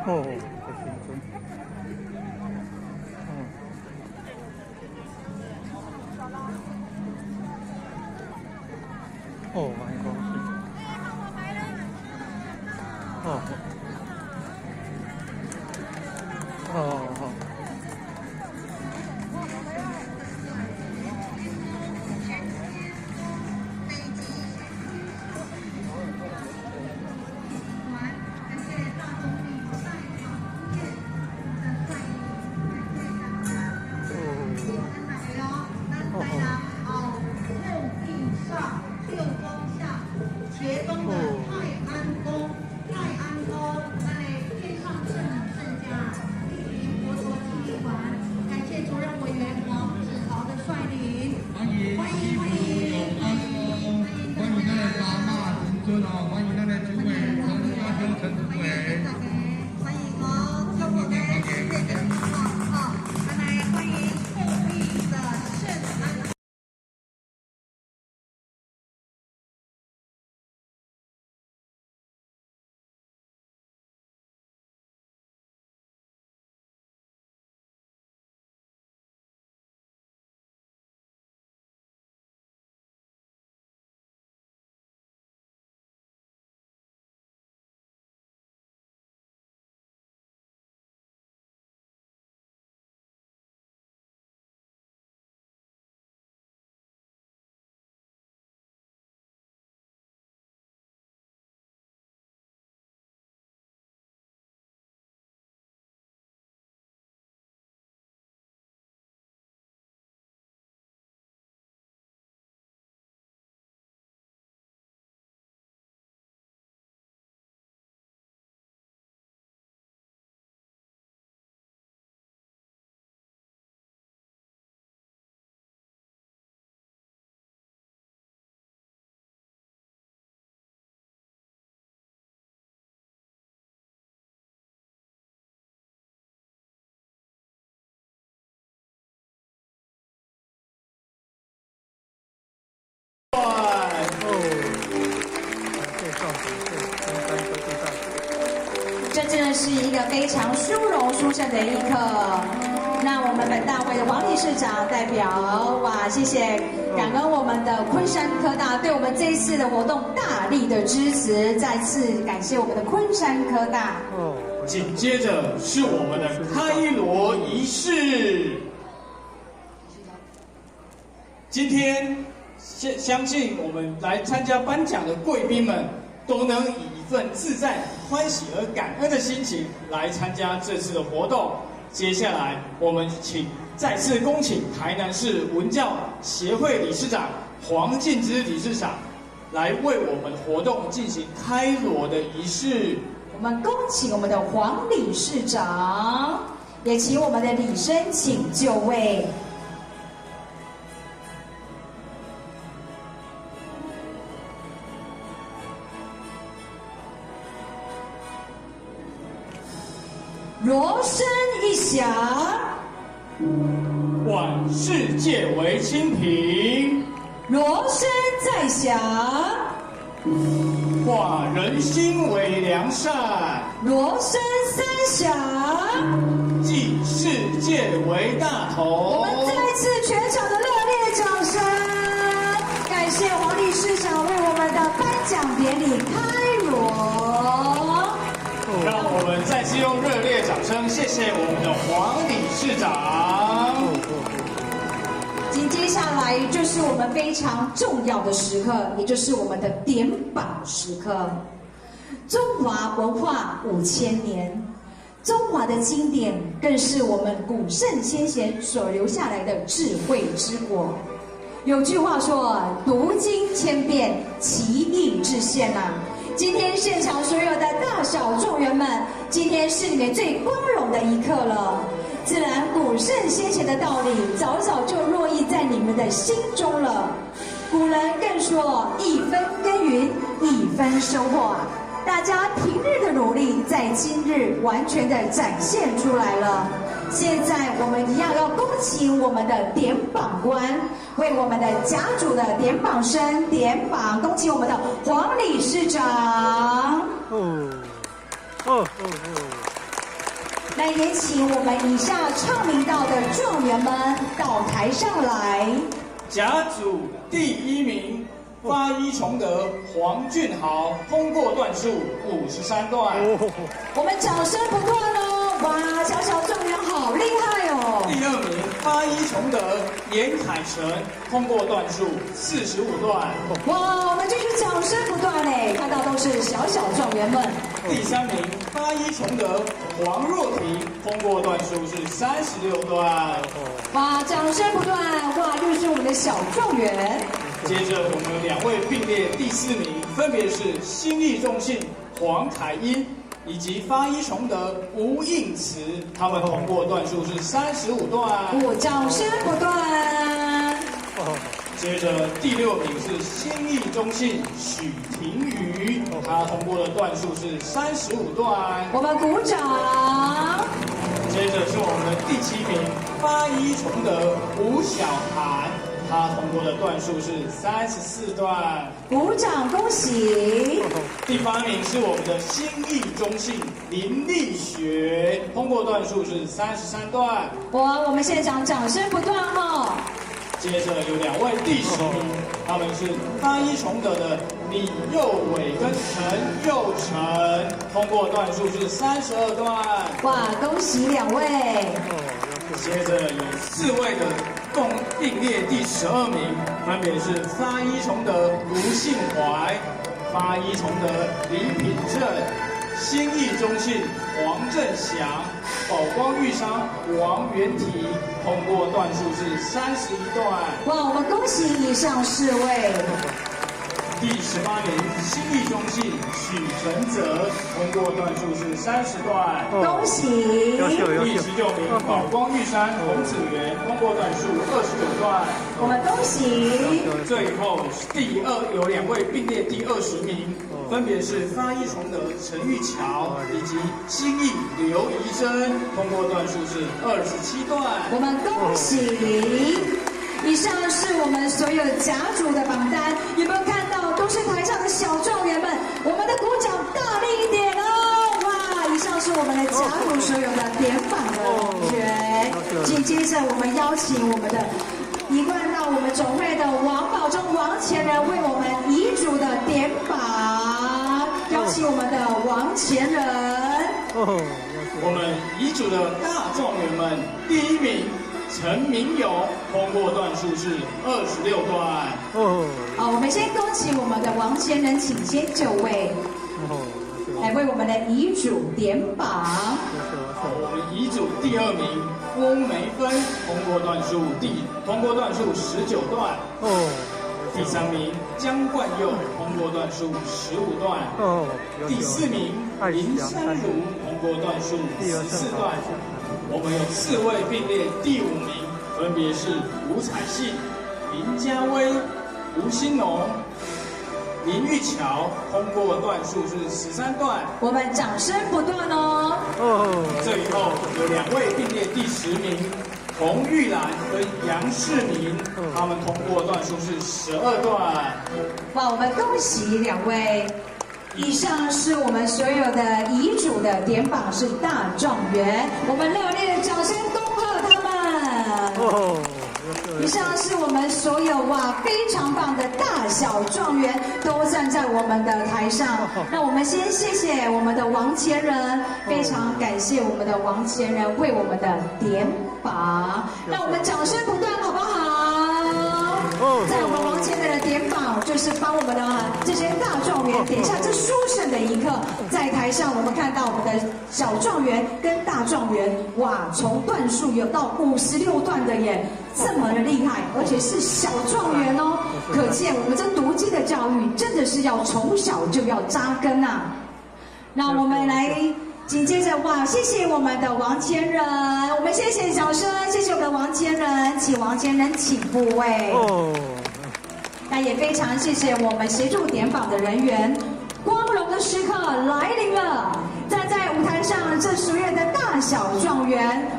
哦，在新村。哦，蛮高兴。哦。哦。茄东的泰安宫，那里天上圣母圣驾，莅临佛陀纪念馆。感谢主任委员黄子豪的率领，欢迎欢迎欢迎欢迎咱的爸妈陈尊哦，欢迎咱的主委陈家兄陈主委，欢迎哦，中国的世界的情况哦，来欢迎后羿的圣安。这真的是一个非常殊荣殊胜的一刻。那我们本大会的王理事长代表，哇，谢谢，感恩我们的昆山科大对我们这一次的活动大力的支持，再次感谢我们的昆山科大。紧接着是我们的开锣仪式。今天相信我们来参加颁奖的贵宾们都能以一份自在、欢喜而感恩的心情来参加这次的活动。接下来，我们再次恭请台南市文教协会理事长黄敬之理事长来为我们活动进行开锣的仪式。我们恭请我们的黄理事长，也请我们的礼生请就位。锣声一响，万世界为清平；锣声再响，化人心为良善；锣声三响，济世界为大同。我们再次全场的热烈掌声，感谢黄理事长为我们的颁奖典礼开锣。让我们再次用热烈掌声，谢谢我们的黄理事长。紧接下来就是我们非常重要的时刻，也就是我们的点榜时刻。中华文化5000年，中华的经典更是我们古圣先贤所留下来的智慧之果。有句话说，读经千遍，其义自现啊。今天现场所有的大小众人们，今天是你们最光荣的一刻了。自然古圣先贤的道理早早就落溢在你们的心中了。古人更说，一分耕耘一分收获，大家平日的努力在今日完全的展现出来了。现在我们一样要恭请我们的点榜官为我们的甲组的点榜生点榜，恭请我们的黄理事长。那也请我们以下唱名到的状元们到台上来。甲组第1名，发一崇德黄俊豪，通过段数53段。我们掌声不断哦！哇，小小状元好厉害哦！第2名，发一崇德严凯成，通过段数45段。哇，我们继续掌声不断嘞！看到都是小小状元们。第3名，发一崇德黄若婷，通过段数是36段。哇，掌声不断！哇，又是我们的小状元。接着我们有2位并列第4名，分别是新义中信黄凯英以及发一崇德吴应慈，他们通过段数是35段。掌声不断。接着第6名是新义中信许廷宇，他通过的段数是35段。我们鼓掌。接着是我们的第7名发一崇德吴小涵，他通过的段数是34段。鼓掌，恭喜！第8名是我们的新义中信林立学，通过段数是33段。哇，我们现场掌声不断哈！接着有2位第10名，他们是发一崇德的李佑伟跟陈佑成，通过段数是32段。哇，恭喜2位！接着有4位的并列第12名，分别是发一崇德卢信怀、发一崇德李品正、新义中信黄正祥、宝光玉商王元提，通过段数是31段。哇，我们恭喜以上4位。第18名新义中信许承泽，通过段数是30段。恭喜！第19名宝光玉山洪子元，通过段数29段。我们恭喜！最后有2位并列第20名，分别是发一崇德陈玉桥以及新义刘怡珍，通过段数是27段。我们恭喜！以上是我们所有甲组的榜单，有没有看到都是台上的小状元们？我们的鼓掌大力一点哦！哇，以上是我们的甲组所有的点榜的同学。紧接着我们邀请我们的一贯到我们总会的王宝忠王前人为我们遗嘱的点榜，邀请我们的王前人。我们遗嘱的大状元们，第1名陈明勇，通过段数是26段。好，我们先恭喜我们的王前人，请先就位，来为我们的遗嘱点榜。我们遗嘱第2名翁梅芬，通过段数19段。第3名江冠佑，通过段数15段。第4名林山如，通过段数14段。我们有4位并列第5名，分别是吴彩信、林家威、吴新农、林玉桥，通过段数是13段。我们掌声不断哦。最后有2位并列第10名，洪玉兰跟杨世明，他们通过段数是12段。哇，我们恭喜2位。以上是我们所有的遗嘱的点榜是大状元，我们热烈的掌声恭贺他们。以上是我们所有非常棒的大小状元都站在我们的台上。那我们先谢谢我们的王前人，非常感谢我们的王前人为我们的点榜。那我们掌声不断，好不好？在我们王前人的点榜，就是帮我们的这些大状元点下这殊胜的一刻。在台上，我们看到我们的小状元跟大状元，从段数有到56段的耶，这么的厉害，而且是小状元哦。可见我们这读经的教育真的是要从小就要扎根啊。那我们来紧接着谢谢我们的王前人，我们谢谢掌声，谢谢我们的王前人，请王前人请复位。那也非常谢谢我们协助点榜的人员，光荣的时刻来临了，站在舞台上这所有的大小状元，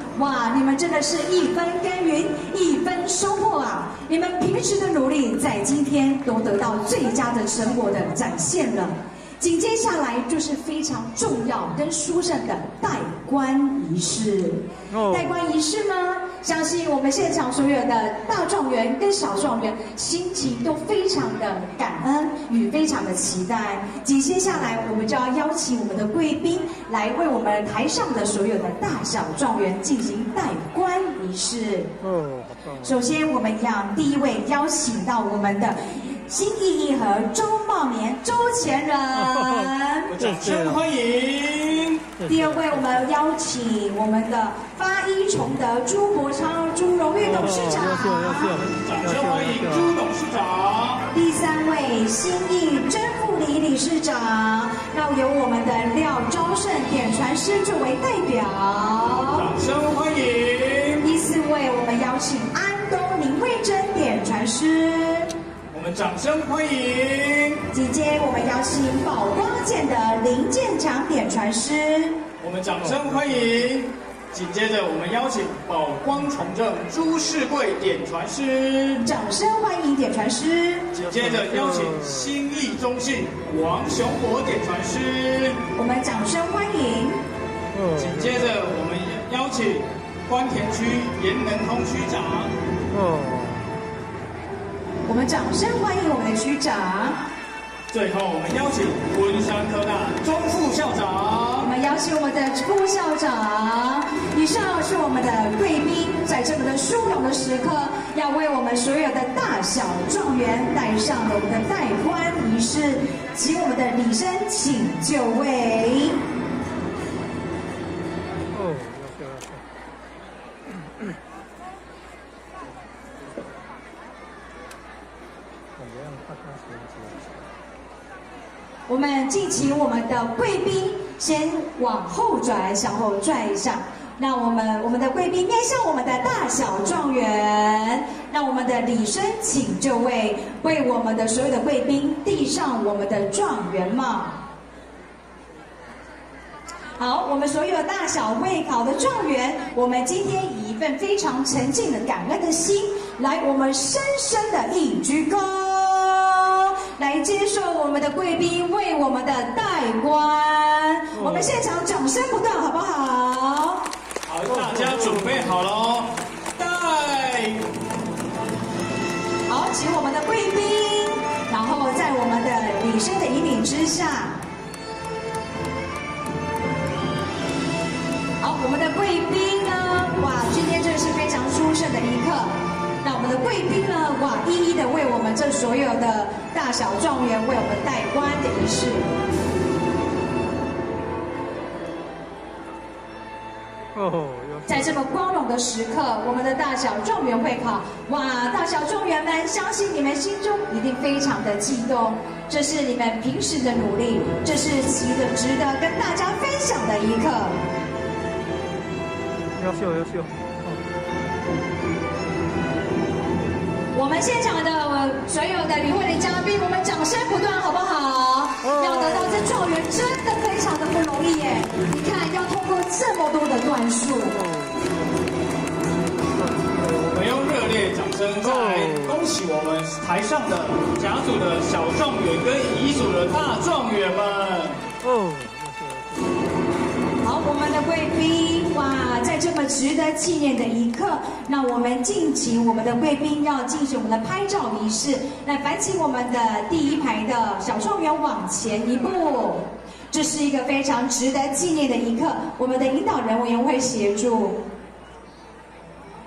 你们真的是1分耕耘1分收获啊！你们平时的努力，在今天都得到最佳的成果的展现了。紧接下来就是非常重要跟殊胜的戴冠仪式。戴冠仪式呢，相信我们现场所有的大状元跟小状元心情都非常的感恩与非常的期待。紧接下来，我们就要邀请我们的贵宾来为我们台上的所有的大小状元进行戴冠仪式。首先，我们要第一位邀请到我们的新义义和周茂年周前人，掌声欢迎。第二位，我们邀请我们的发一崇德朱国超朱荣誉董事长，掌声欢迎朱董事长。第三位，新义真富里理事长，要由我们的廖昭胜点传师作为代表，掌声欢迎。第四位，我们邀请安东林慧珍点传师，我们掌声欢迎。紧接我们邀请宝光剑的林建强点传师，我们掌声欢迎。紧接着，我们邀请宝光重正朱世贵点传师，掌声欢迎点传师。紧接着邀请新义中信王雄博点传师，我们掌声欢迎。紧接着我们邀请关田区严能通区长，我们掌声欢迎我们的区长。最后我们邀请文山科大钟副校长，我们邀请我们的副校长。以上是我们的贵宾，在这么的殊荣的时刻，要为我们所有的大小状元戴上了我们的戴冠仪式，请我们的礼生请就位。我们敬请我们的贵宾先往后转，向后转一下，让我们的贵宾面向我们的大小状元，让我们的礼生请就位，为我们的所有的贵宾递上我们的状元帽。好，我们所有大小会考的状元，我们今天以一份非常沉静的感恩的心，来我们深深的一鞠躬，来接受我们的贵宾为我们的戴冠。我们现场掌声不断，好不好？好，大家准备好了哦，戴。好，请我们的贵宾，然后在我们的礼生的引领之下。好，我们的贵宾呢，哇，今天真的是非常殊胜的一刻。那我们的贵宾呢，哇，一一的为我们这所有的大小状元为我们戴冠的仪式。在这么光荣的时刻，我们的大小状元会考，哇，大小状元们，相信你们心中一定非常的激动。这是你们平时的努力，这是值得跟大家分享的一刻。优秀。我们现场的所有的与会的嘉宾，我们掌声不断，好不好？要得到这状元真的非常的不容易耶！你看，要通过这么多的段数。我们用热烈掌声再来恭喜我们台上的甲组的小状元跟乙组的大状元们。好，我们的贵宾，哇，在这么值得纪念的一刻，那我们敬请我们的贵宾要进行我们的拍照仪式。来，烦请我们的第一排的小状元往前一步。这是一个非常值得纪念的一刻，我们的引导人委员会协助。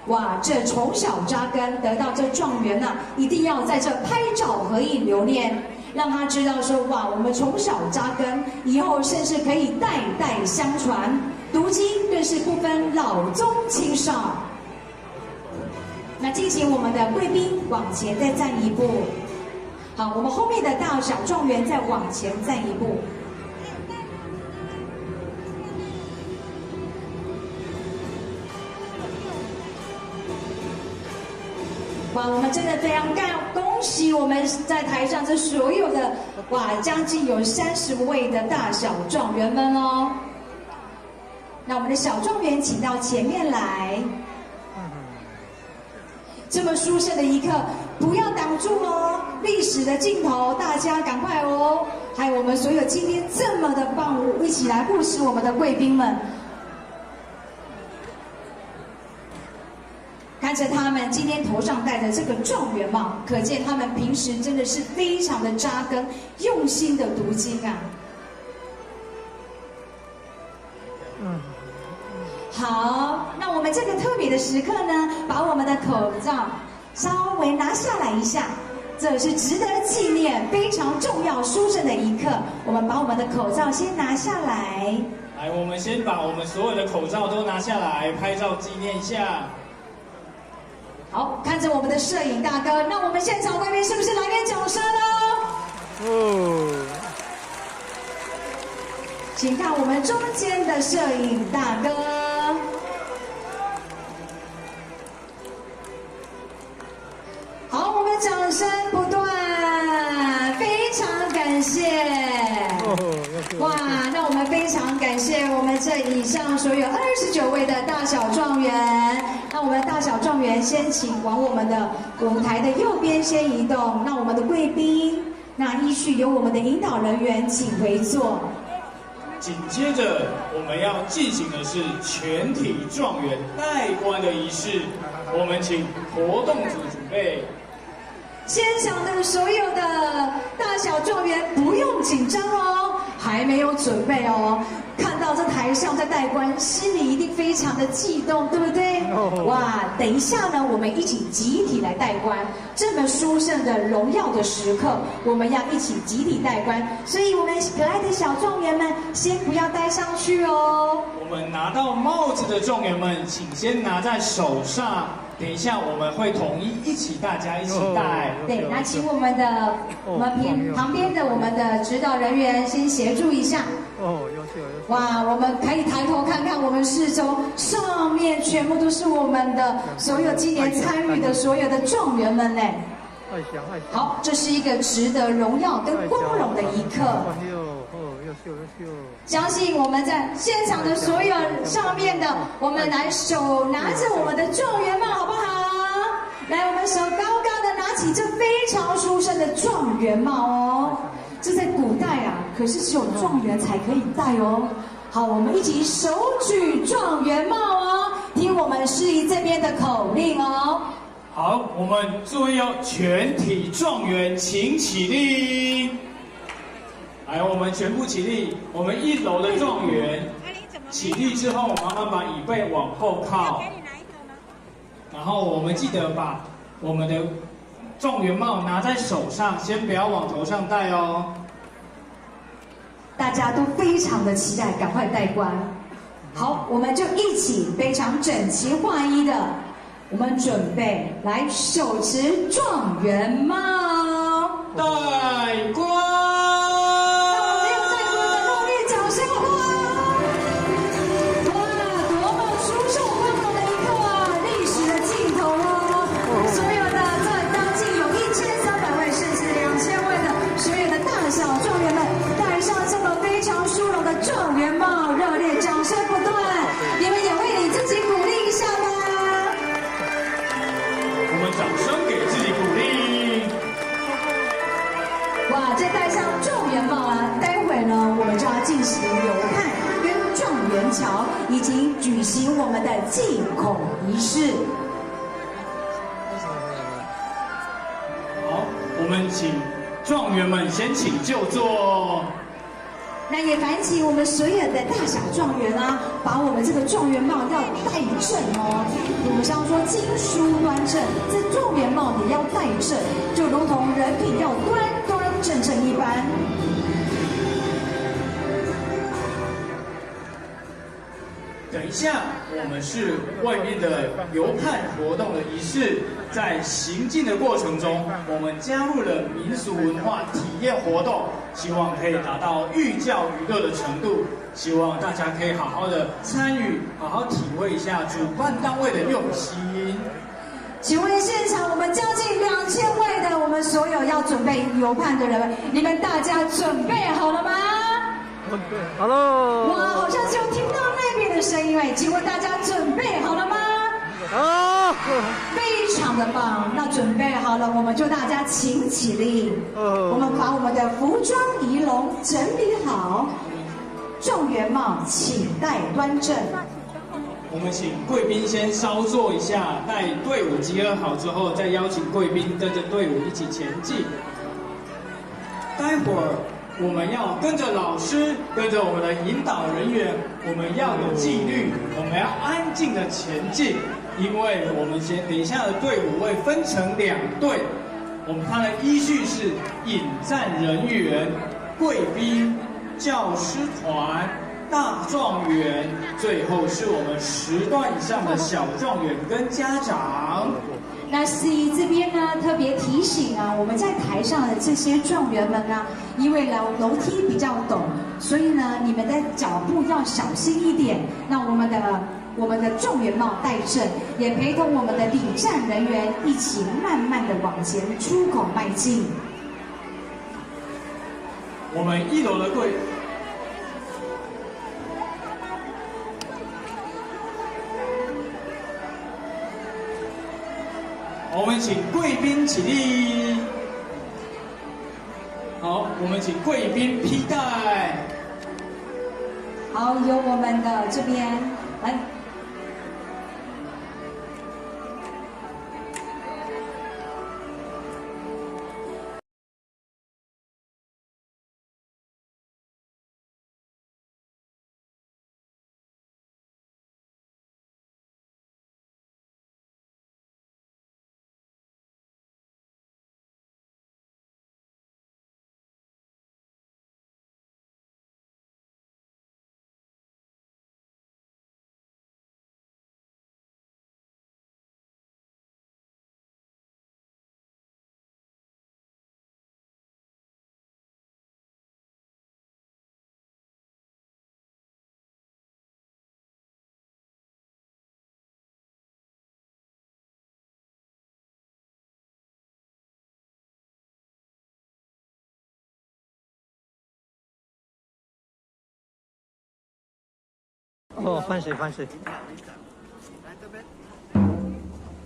哇，这从小扎根得到这状元呢，一定要在这拍照合影留念。让他知道说，哇，我们从小扎根，以后甚至可以代代相传。读经更是不分老中青少。那敬请我们的贵宾往前再站一步。好，我们后面的大小状元再往前站一步。哇，我们真的非常恭喜我们在台上这所有的哇，将近有30位的大小状元们哦。那我们的小状元请到前面来。这么殊胜的一刻，不要挡住哦！历史的镜头，大家赶快哦，还有我们所有今天这么的棒，一起来护持我们的贵宾们。看着他们今天头上戴的这个状元帽，可见他们平时真的是非常的扎根，用心的读经啊。好，那我们这个特别的时刻呢，把我们的口罩稍微拿下来一下，这是值得纪念、非常重要、殊胜的一刻。我们把我们的口罩先拿下来。来，我们先把我们所有的口罩都拿下来，拍照纪念一下。好，看着我们的摄影大哥，那我们现场外面是不是来点掌声呢？哦，请看我们中间的摄影大哥。好，我们掌声不断，非常感谢。哇，那我们非常感谢我们这以上所有29位的大小状元。那我们大小状元先请往我们的舞台的右边先移动。那我们的贵宾，那依序由我们的引导人员请回座。紧接着我们要进行的是全体状元戴冠的仪式，我们请活动组准备。现场的所有的大小状元不用紧张哦，还没有准备哦。看到这台上在戴冠，心里一定非常的激动，对不对？哇，等一下呢，我们一起集体来戴冠，这么殊胜的荣耀的时刻，我们要一起集体戴冠。所以，我们可爱的小状元们，先不要戴上去哦。我们拿到帽子的状元们，请先拿在手上。等一下，我们会统一大家一起戴。对，那请我们旁边的我们的指导人员先协助一下。哦，优秀。哇，我们可以抬头看看我们四周，上面全部都是我们的所有今年参与的所有的状元们呢。爱想。好，这是一个值得荣耀跟光荣的一刻。优秀。相信我们在现场的所有上面的，我们来手拿着我们的状元帽，好不好？来，我们手高高的拿起这非常殊胜的状元帽哦。这在古代啊，可是只有状元才可以戴哦。好，我们一起手举状元帽哦，听我们司仪这边的口令哦。好，我们注意哦，全体状元请起立。来，我们全部起立。我们1楼的状元起立之后，麻烦把椅背往后靠。然后我们记得把我们的状元帽拿在手上，先不要往头上戴哦。大家都非常的期待，赶快戴冠。好，我们就一起非常整齐划一的，我们准备来手持状元帽，戴冠。状元帽，热烈掌声不断！你们也为你自己鼓励一下吧。我们掌声给自己鼓励。哇，这戴上状元帽啊，待会呢，我们就要进行游汉跟状元桥，以及举行我们的祭孔仪式。好，我们请状元们先请就座。那也烦请我们所有的大小状元啊，把我们这个状元帽要戴正哦。我们常说经书端正，这状元帽也要戴正，就如同人品要端端正正一般。等一下，我们是外面的游汉活动的仪式，在行进的过程中，我们加入了民俗文化体验活动，希望可以达到寓教于乐的程度，希望大家可以好好的参与，好好体会一下主办单位的用心。请问现场我们将近2000位的我们所有要准备游汉的人们，你们大家准备好了吗？好喽！哇，好像只有听到那边的声音哎，请问大家准备好了吗？好。非常的棒。那准备好了，我们就大家请起立。我们把我们的服装仪容整理好，状元帽请戴端正。我们请贵宾先稍坐一下，待队伍集合好之后，再邀请贵宾跟着队伍一起前进。待会儿我们要跟着老师，跟着我们的引导人员，我们要有纪律，我们要安静的前进，因为我们等一下的队伍会分成2队，它的依序是引战人员、贵宾、教师团、大状元，最后是我们10段以上的小状元跟家长。那司仪这边呢，特别提醒啊，我们在台上的这些状元们呢，因为楼梯比较陡，所以呢，你们的脚步要小心一点。那我们的状元帽戴正，也陪同我们的领战人员一起慢慢的往前出口迈进。我们1楼的我们请贵宾起立。好，我们请贵宾披戴。好，由我们的这边来。哦，换谁？换谁？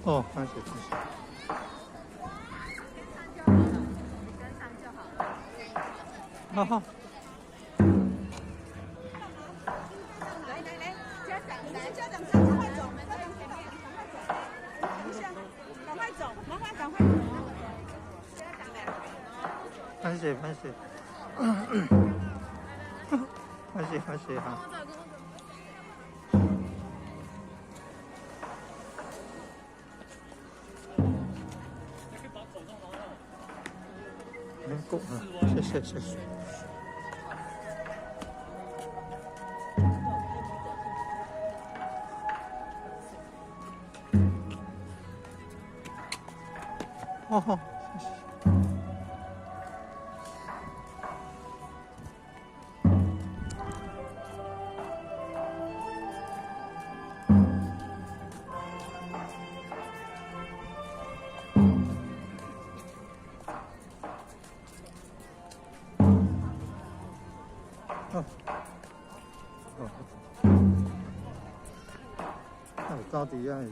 哦，换谁？换谁？好好。家长上，赶快走，赶快走，麻烦赶快走。换谁？换谁？换谁？换谁哈？够了，谢谢谢谢。哦好，谢谢。到底要里？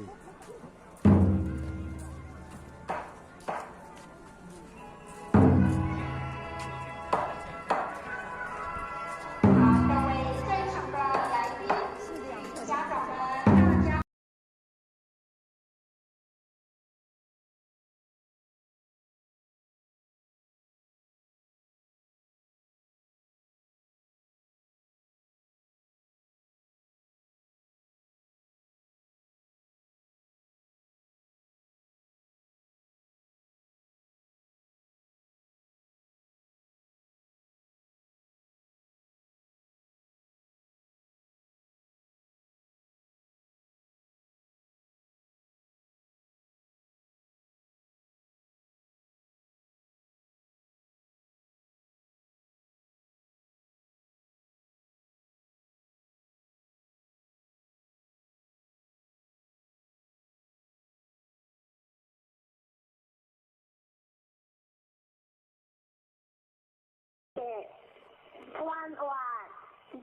弯弯，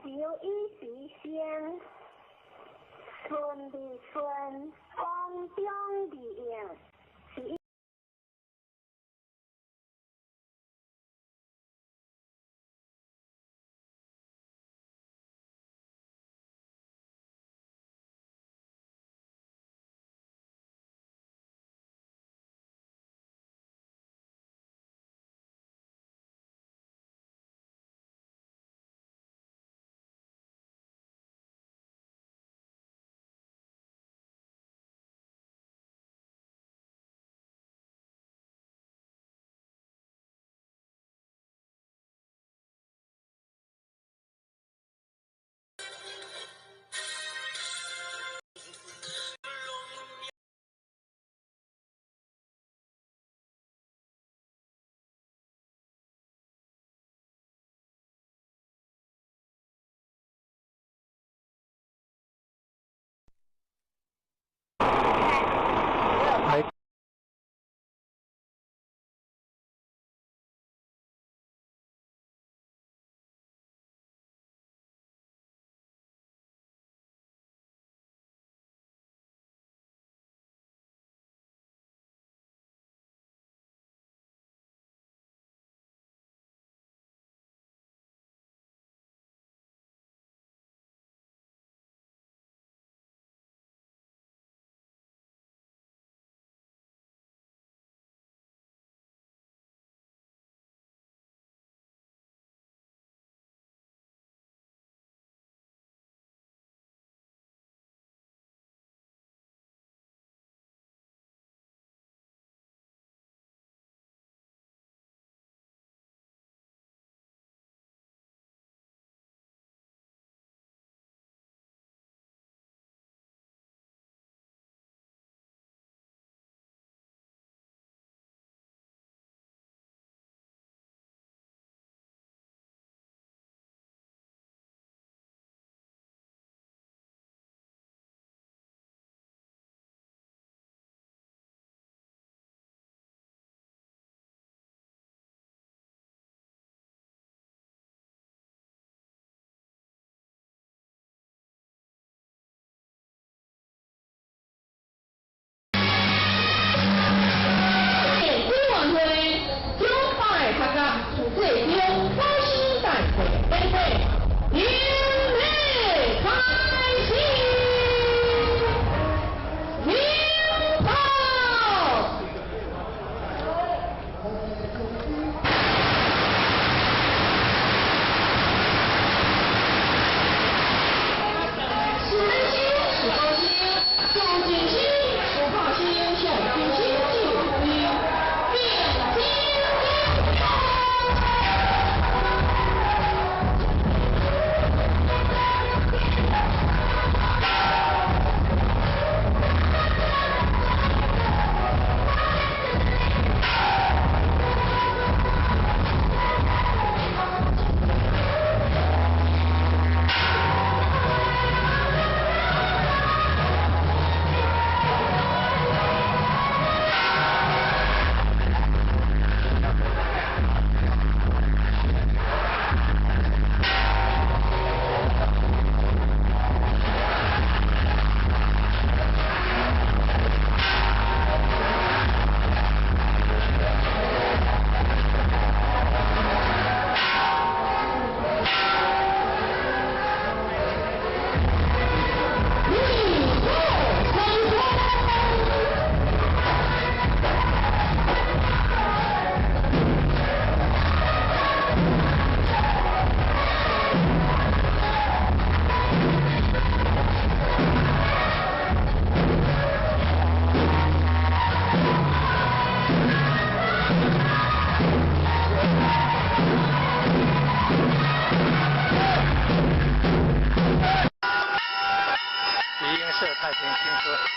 留一笔仙，顺的顺，风中的影，听说。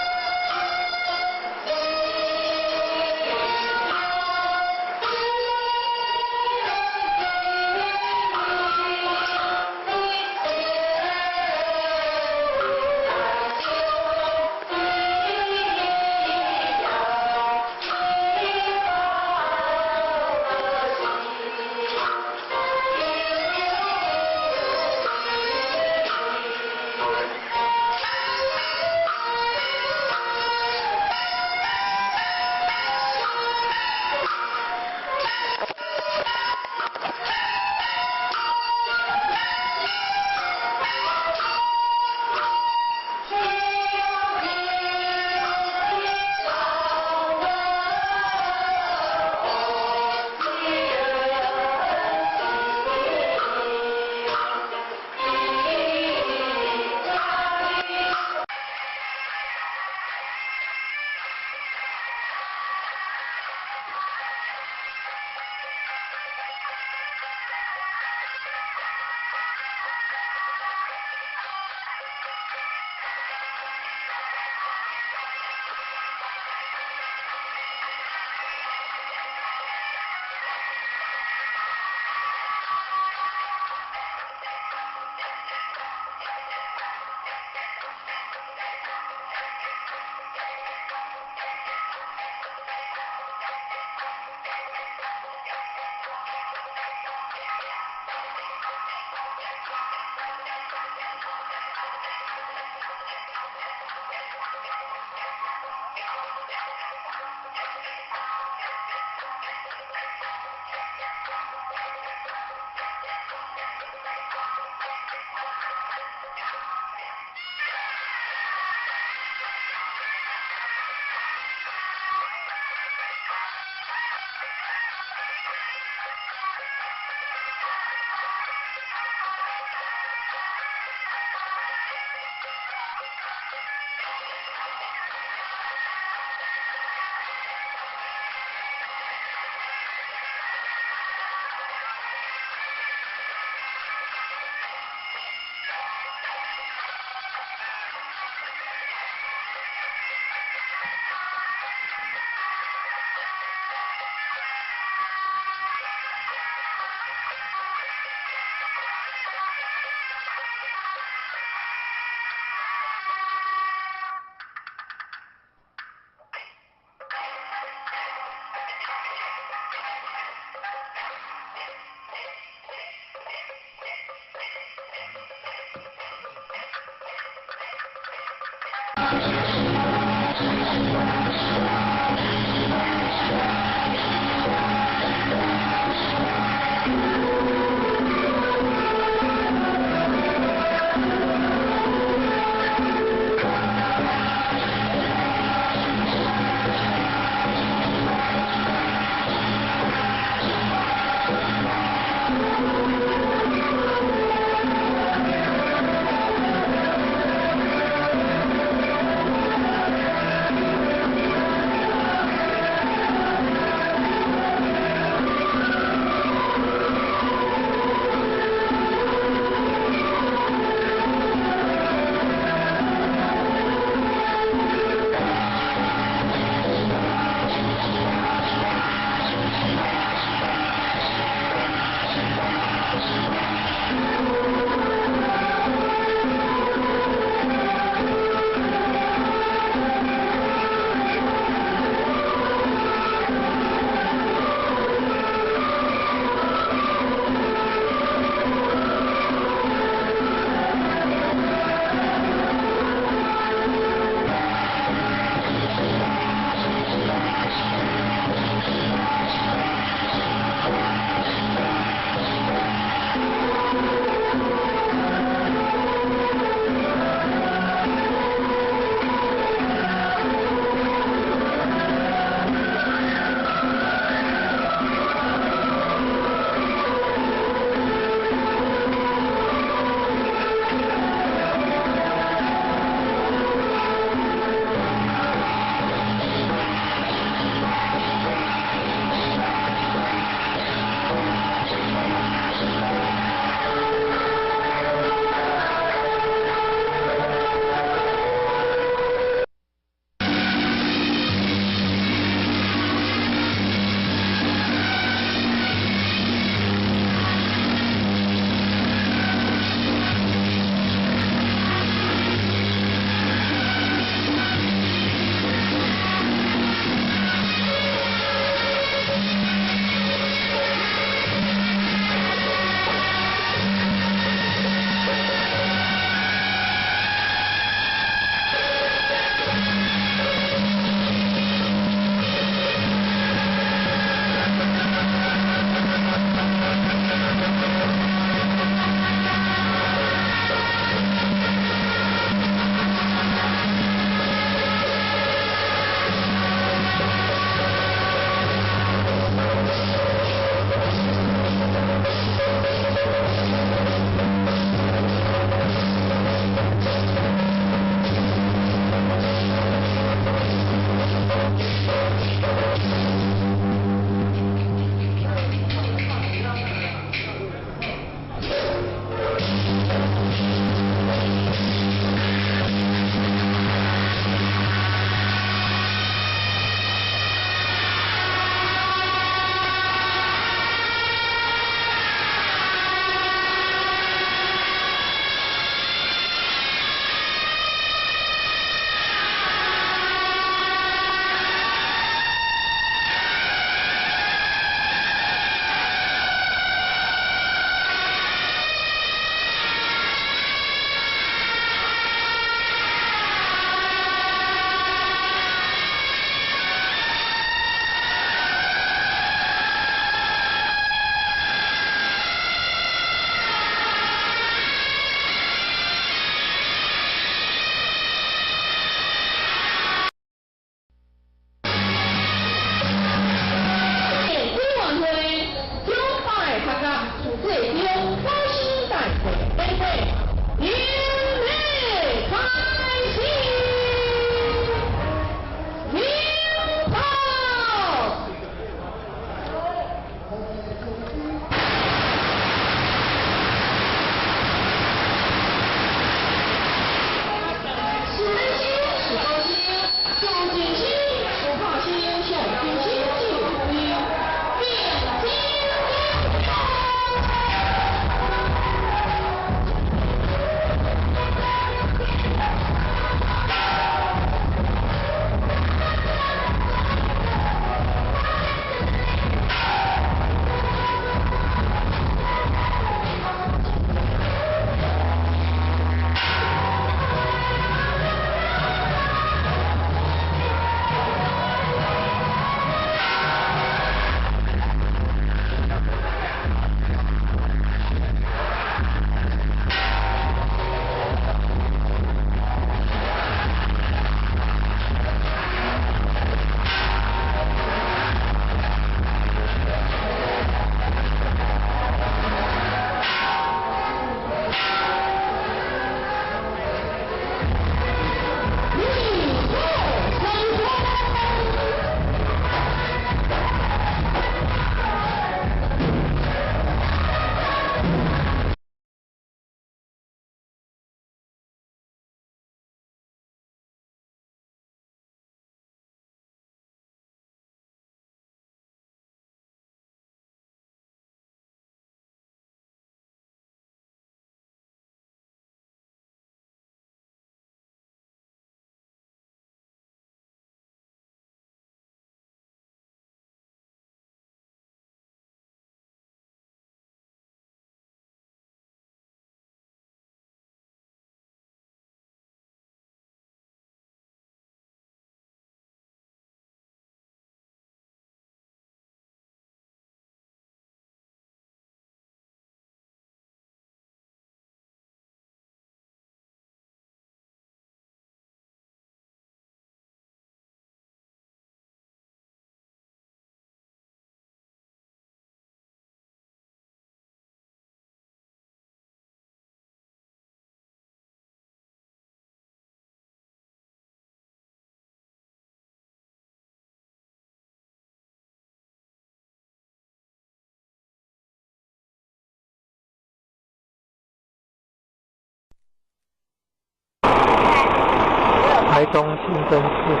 台东清真寺，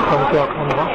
宗教看法。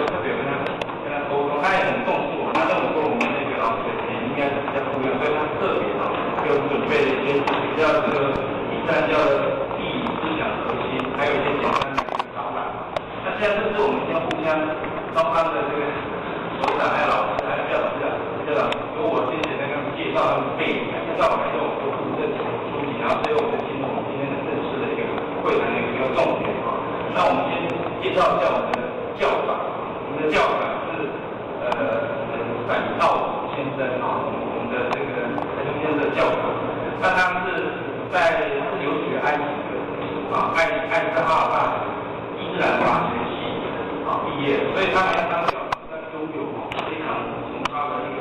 特别跟他沟通，他也很重视我，他认为说我们那个老师的点应该是比较不一样，所以他特别有准备了一些比较这个伊斯兰教的意义思想核心，还有一些简单的一个导览。那现在这是我们先互相双方的这个首长还有老师还有教师由我先简单跟他们介绍他们背景，介绍完以后我就负责书籍，然后最后我们进入我们今天的正式的一个会谈的一个重点啊。那我们先介绍一下我们的教长，我们的教长是范道先生啊，我们的这个陈雄先生的教长。那他是留学埃及的啊，埃及的哈尔大学伊斯兰法学系啊毕业，所以他们当教长在拥有非常崇高的一个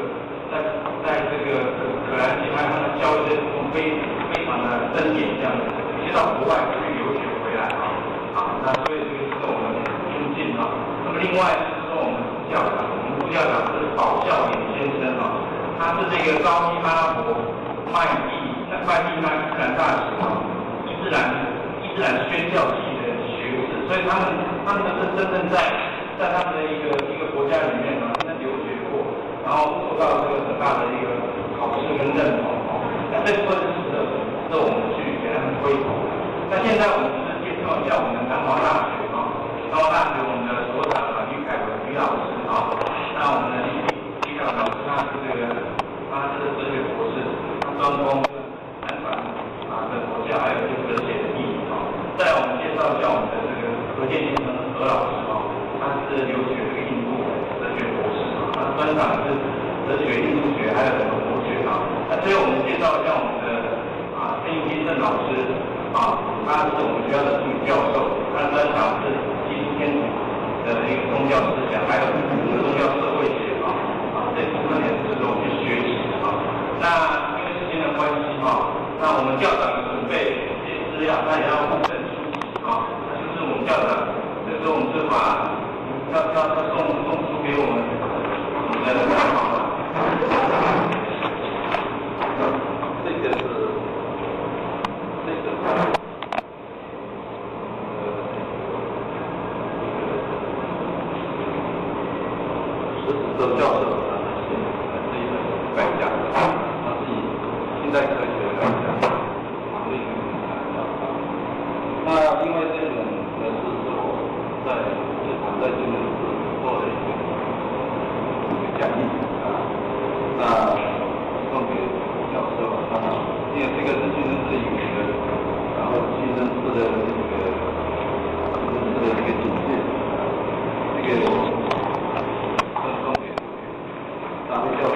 在这个可兰经还有他们教育的非常的深典这样子，接到国外去留学回来那所以这个是我们尊敬那么另外就是说我们副校长是宝孝廉先生他是这个高伊阿拉伯麦地那伊斯兰大学伊斯兰宣教系的学士，所以他们是真正在他们的一个国家里面真正留学过，然后受到这个很大的一个考试跟认同那这部分是值得我们去给他们推崇。那现在我们是介绍一下我们的南华大学南华大学我们的所长于凯文于老师那我们的于凯文老师他是哲学博士，专攻南传的佛教还有哲学的意义再我们介绍一下我们的这个何建先生何老师他是留学这个印度哲学博士他专长是哲学、印度学还有很多佛学那最后我们介绍一下我们的陈永金正老师他是我们学校的助理教授，他的专长是基督天主的一个宗教思想，还有宗教社会学这部分也值得我们去学习那因为时间的关系那我们教长准备一些资料，那也要附赠书籍那就是我们教长，这时候我们是把要送书给我们的参考周教授是一本概讲，他是以现代科学来讲行业那因为这种呢是我在金门市做的一个讲义那送给教授因为这个是金门市语的，然后金门市的这个警戒这个。大卫教授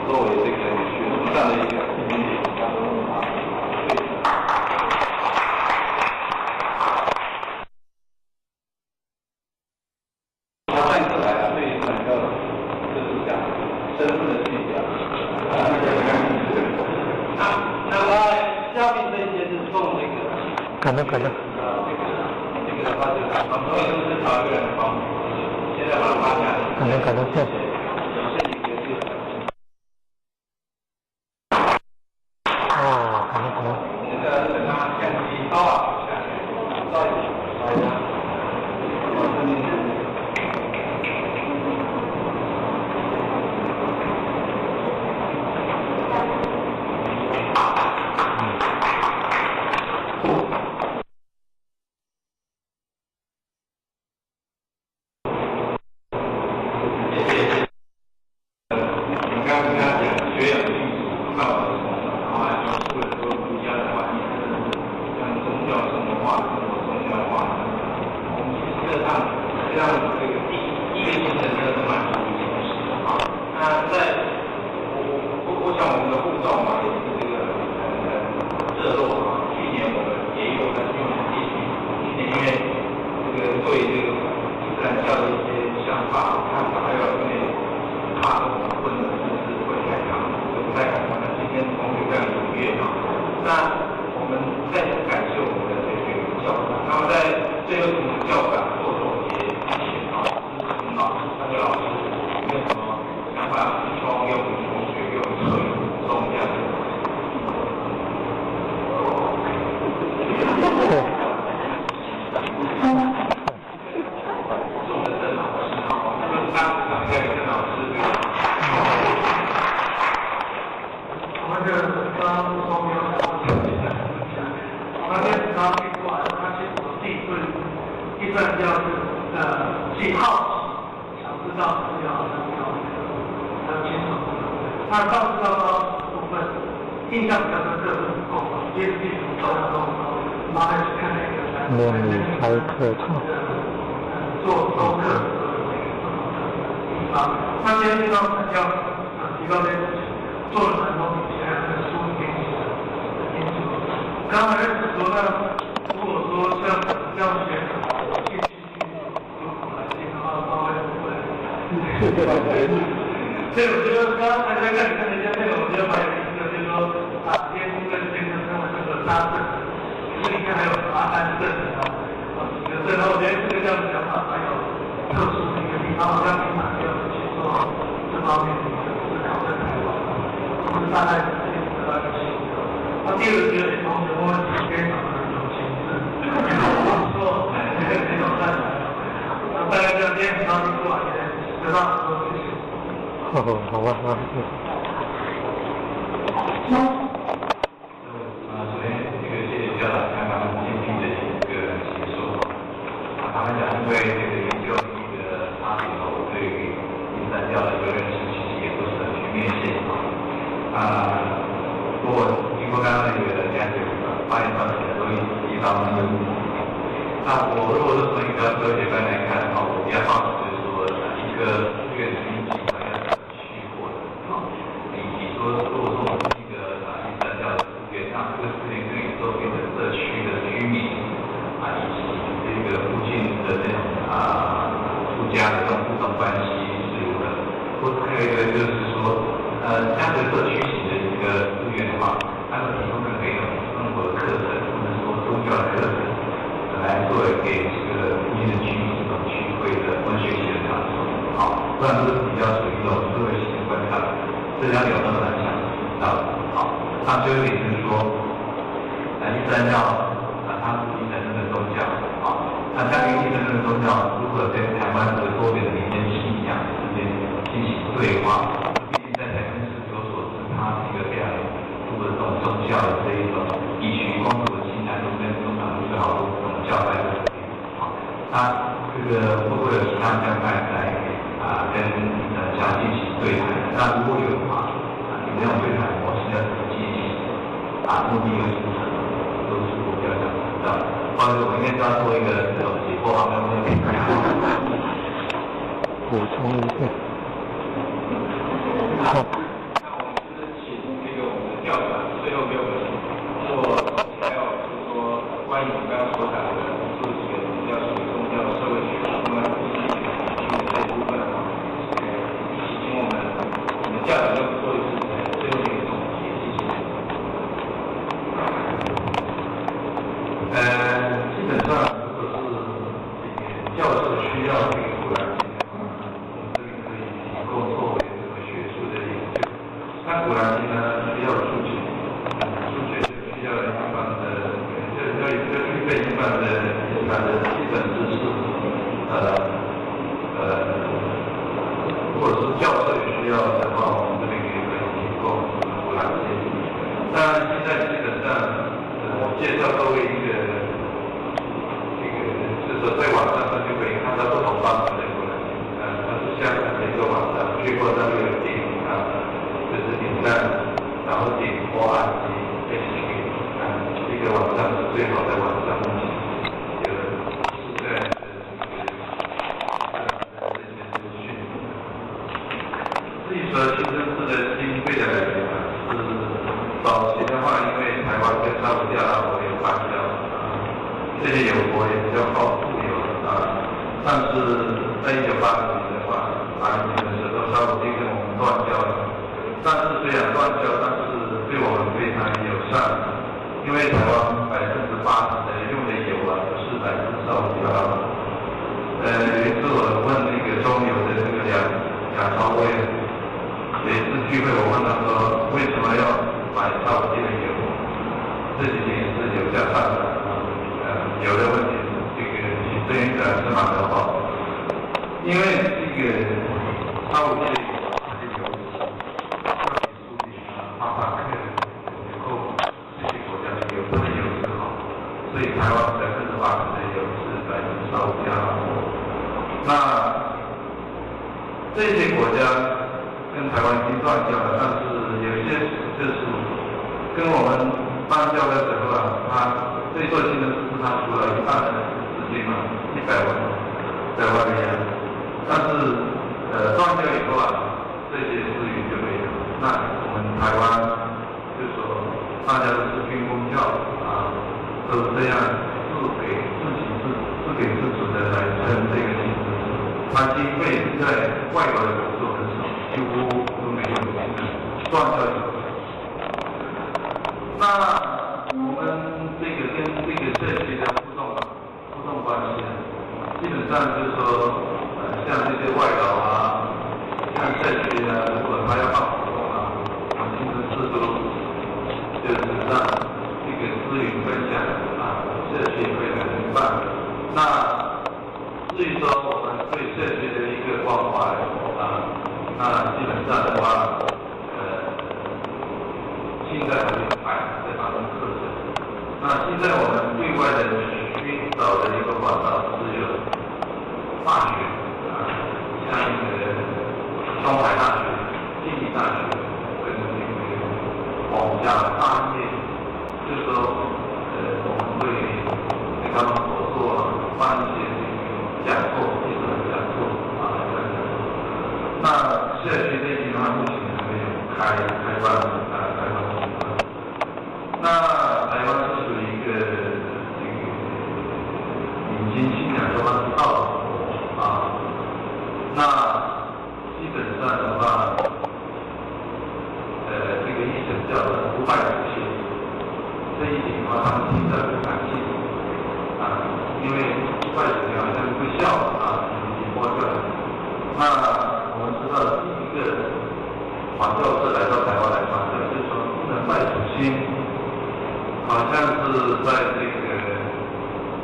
作为这个学术上的一个经典，他上次来对整个就是讲深入的去讲那么下面这些是送这个可能这个的话就是所有都是找一个人帮现在把它发下来可能谢谢这个等它相机高下来既好奇，想知道资料，还有清楚。那到知道部分，印象比较深刻是够嘛，因为自己从高中然后开始看那个练理开课程，做功课的地方，他今天遇到比较提高这些事情，做了蛮多笔记，还有那个书编辑的研究。刚才说呢，如果说像这样学进去就来进的话，稍微不会。所以我觉得刚才在看人家内容，我觉得蛮有意思的，就是说今天这个健身跟我这个搭正，这里面还有阿安正啊，几个正，然后我觉得这个这样的想法蛮有特殊的一个地方，好像平常没有去做这方面的一个思考跟讨论，我们大概这边得到一个心得。那第二个觉得同学问题非常的有情致，说这种赞成，那大概这样今天很高兴做完，也得到很多学习。好吧，好。首先这个谢谢校长刚刚精辟的一个解说。他们讲因为这个研究一个差别对于第三教的一个认识其实也不是很全面性。如果经过刚刚那个讲解，8点半的都提到那个，那我如果是从一个科学观来看的话，我比较好奇就是说一个院经济它要怎么去获得？你说如果说我们一个第三教的资源，那这个资源可以周边的社区的居民以及这个附近的这种附加的这种互动关系是如何？还有一个就是说，这样的社区型的一个资源的话，它们提供的内容生活的课程，或者说宗教的课程，来作为给这个附近的居民这种聚会的或学习的场所。好，不然这是比较属于一种社会性的观察，这样有那么难想到的。好，那最后一点就是说，第三教它是一神圣的宗教。好，那关于一神圣的宗教如何跟台湾的多元的民间信仰之间进行对话？毕竟在台湾是有所知，它是一个非常多的这种宗教的这一种地区，光是西南路跟中南路就好多这种教派的。好，那这个会不会有其他教派来跟想进行对谈？那如果有的话，你这种对谈模式要怎么进行？目的又是什么？都是我比较想知道。或者我应该要做一个这种解剖好像没有补充一下。好。那我们就是请这个我们的校长最后给我们做还有就是说关于我们刚刚所讲的做几个比较属于宗教社会学相关的这一部分一起请我们校长又做一次最后一个总结，谢谢。基本上如果是这个教授需要这个古兰经的话，我们这边可以提供作为这个学术的研究。那古兰经呢，需要注解，注解是需要一般的，要具备一般的基本知识。如果是教授也需要的话，我们这边也可以提供古兰经。那现在基本上。介绍各位一个就是说在网上就可以看到不同方式的古兰经，它是香港的一个网站，去过那边有点就是点赞，然后点播案及 HQ，这个网站是最好的网站，目前有实在的这些资讯。至于说清真寺的经费的来源是早期的话，因为台湾跟沙特阿拉伯有邦交，这些友国也比较好富有但是在1980年的话，80年的时候，沙特跟我们断交了。但是虽然断交，但是对我们非常友善，因为台湾80%的用的油不是来自沙特阿拉伯。有一次我问那个中油的这个梁朝伟，有一次聚会我问他说，为什么要买沙特的油？这几年是油价上涨，油的问题这个对于是蛮的好，因为这个沙特的油发达客以后，这些国家的油不能油是好，所以台湾8%的油是来自沙特阿拉伯。那这些国家跟台湾已经断交了，但是有一些就是跟我们邦交的时候啊，他最做新的是他出了一半的资金嘛，100万在外面，但是断交以后啊，这些资源就没有。那我们台湾就说大家都是军公教啊，都这样自给自足的来撑这个经济，它经费在外国的投入很少，几乎都没有断交以后。那我们这个跟这个社区的互动关系，基本上就是说，像这些外劳啊，像社区啊，如果他要办活动啊，我们其实是都就是让这个资源分享啊，社区会来办。那至于说我们对社区的一个关怀啊，那基本上的话，现在还没有排这方面课程。那现在我们对外的宣导的一个管道只有大学啊，像那个东海大学、经济大学跟那个皇家大业，就是说我们会跟他们合作，办一些讲座、艺术的讲座啊等等。那社区这边的话，目前还没有开办。那台湾是属于一个引进信仰的话是道德啊，那基本上的话，这个医生叫不拜祖先，这一点的话他们现在不感兴趣啊，因为拜祖先好像不孝啊，已经脱掉了。那我们知道第一个传教士来到台湾来传教，就是说不能拜祖先。好像是在这个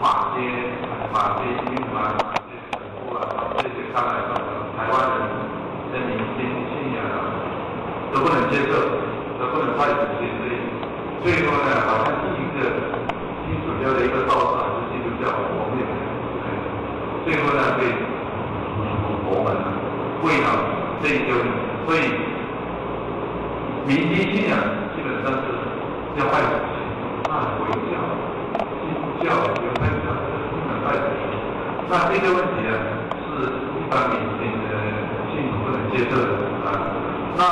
马街、英马街神父啊，这些看来说，台湾人的民间信仰啊，都不能接受，都不能拜祖先这一。所以说呢，好像第一个基督教的一个道士还是基督教，我们也不可以。所以说呢，对我们为了这一个，所以民间信仰基本上是要拜祖先。那回教、基督教、犹太教不能拜祖先，那这个问题呢，是一般民间的信徒不能接受的啊。那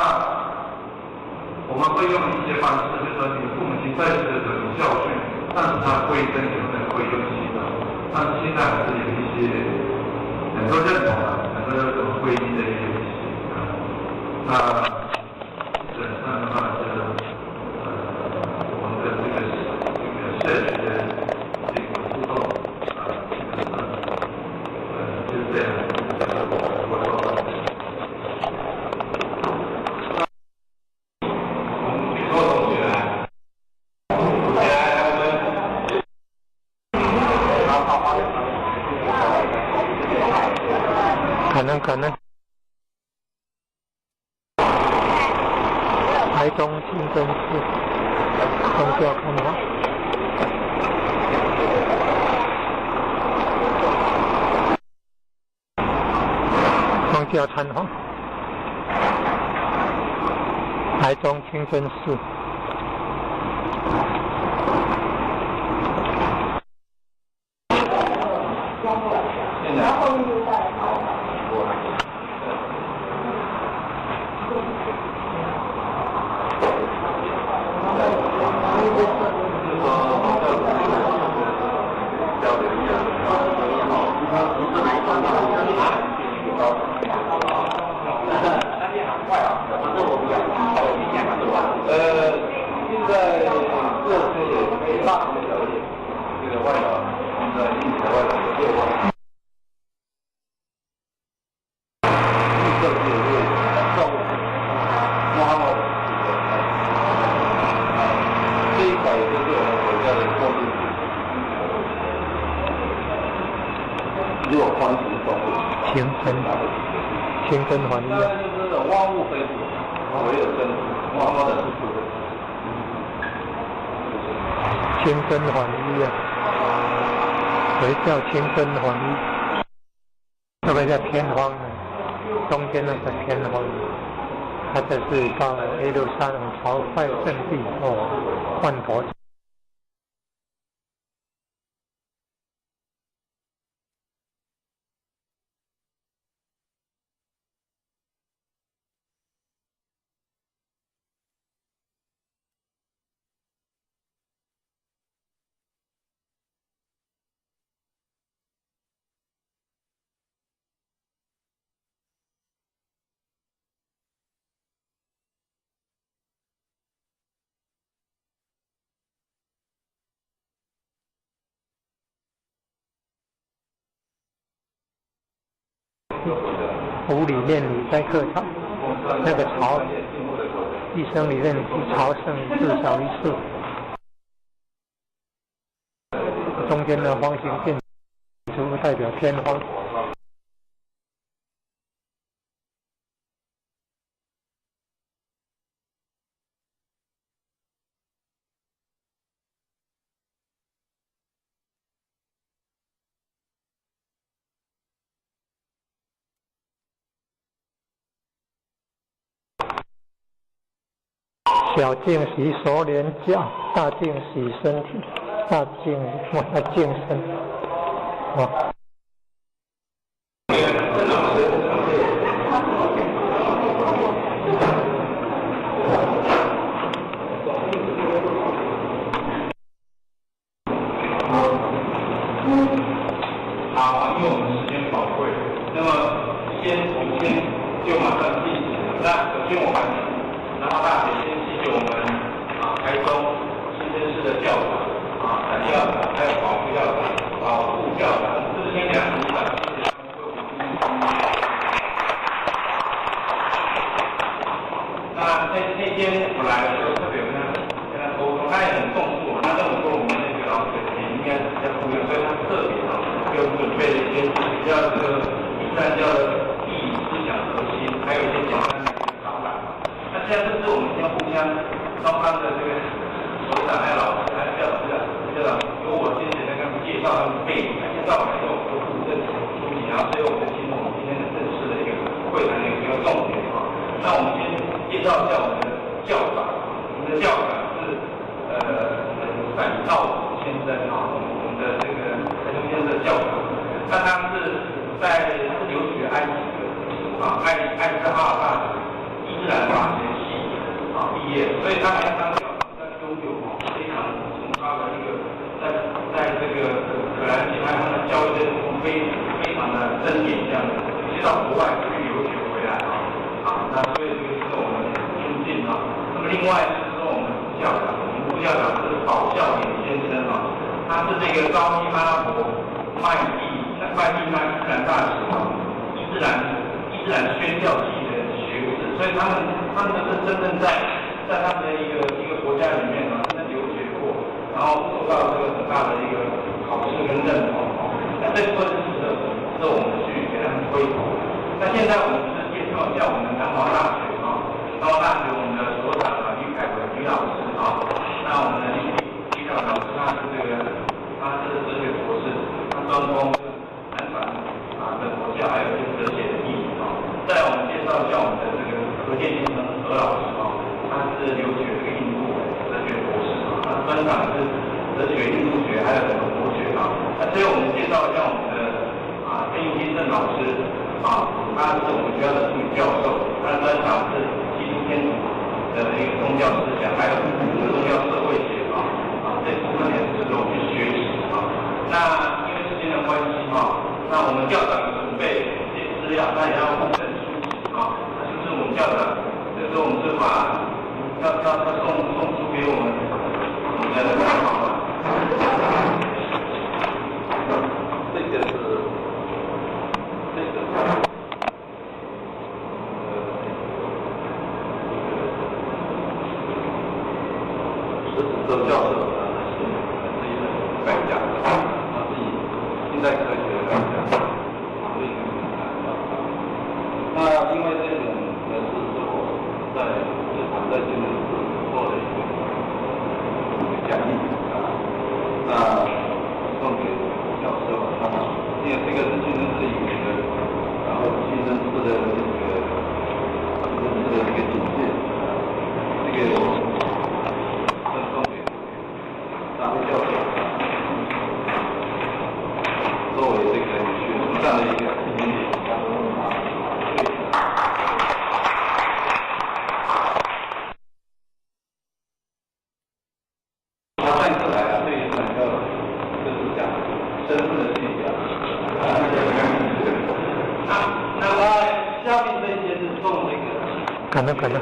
我们会用一些方式，就是说你父母亲在世的时候你孝顺，但是他归真有人会用祈祷，但是现在还是有一些很多认同啊，很多这种皈依的一些东西啊。那基本上的话是我们的这个社区的这个互动啊，基本上就是这样。可能，台中清真寺宗教看法。宗教参访，台中清真寺。清真还一样。就是万物非主，唯有真主，万物的是主。清真还一样，谁叫清真还一？这个叫天荒呢，中间那个天荒，它这是到耶路撒冷朝拜圣地哦，万佛。五里面你在客场，那个朝一生里面比朝圣至少一次。中间的方形建筑代表天荒。小净洗手连脚，大净洗身体，大净净身。哦。好，因为我们时间宝贵，那么我们先就马上进行。那首先我们南华大学先谢谢我们台中新生市的校长陈校长，还有保副校长、副校长，这是先两组长，谢谢他们为我们那天我来的时候，特别跟他沟通，他也很重视我，他认为说我们那个老师的钱应该是比较不一样，所以他特别给我们准备了一些比较这个伊斯兰教的意义、思想核心，还有一些简单的导览。那现在这是我们要互相双方的这个首长还有老师还有校长，由我先简单跟他们介绍他们背景，介绍完以后我就附赠书籍，然后最后我们进入我们今天的正式的一个会谈的一个重点那我们先介绍一下我们的校长，我们的校长是范兆先生我们的这个台中先生的校长，那他是留学埃及的埃斯哈尔大学伊斯兰法学系毕业，所以他来当校长，他拥有非常崇高的一个在这个可兰经还有他的教育的非常的深远，这样子，去到国外去留学回来那所以这个是我们尊敬那么另外就是说我们副校长是保孝典先生他是这个高希阿拉伯麦地伊斯兰大学伊斯兰宣教系的学士，所以他们就是真正在他们的一个国家里面真的留学过，然后受到这个很大的一个考试跟认同那这部分是值得我们去给他们推崇。那现在我们是介绍一下我们南华大学南华大学我们的所长于凯文于老师那我们的李校长老师他是哲学博士，他专攻南传的佛教还有哲学的意义再来我们介绍一下我们的这个何建先生何老师他是留学这个印度哲学博士他专长是哲学、印度学还有佛学那最后我们介绍一下我们的陈永金正老师他是我们学校的助理教授，他的专长是基督天主的一个宗教思想，还有宗教社会学这部分也值得我们去学习那因为时间的关系那我们校长准备这些资料，那也要附赠书籍那就是我们校长，这时候我们是把要送书给我们的参考周教授是专家，他是以现代科学的专家，那因为这种呢是我在日常在金融做的一个讲义那送给教授因为这个是金融是一个可能。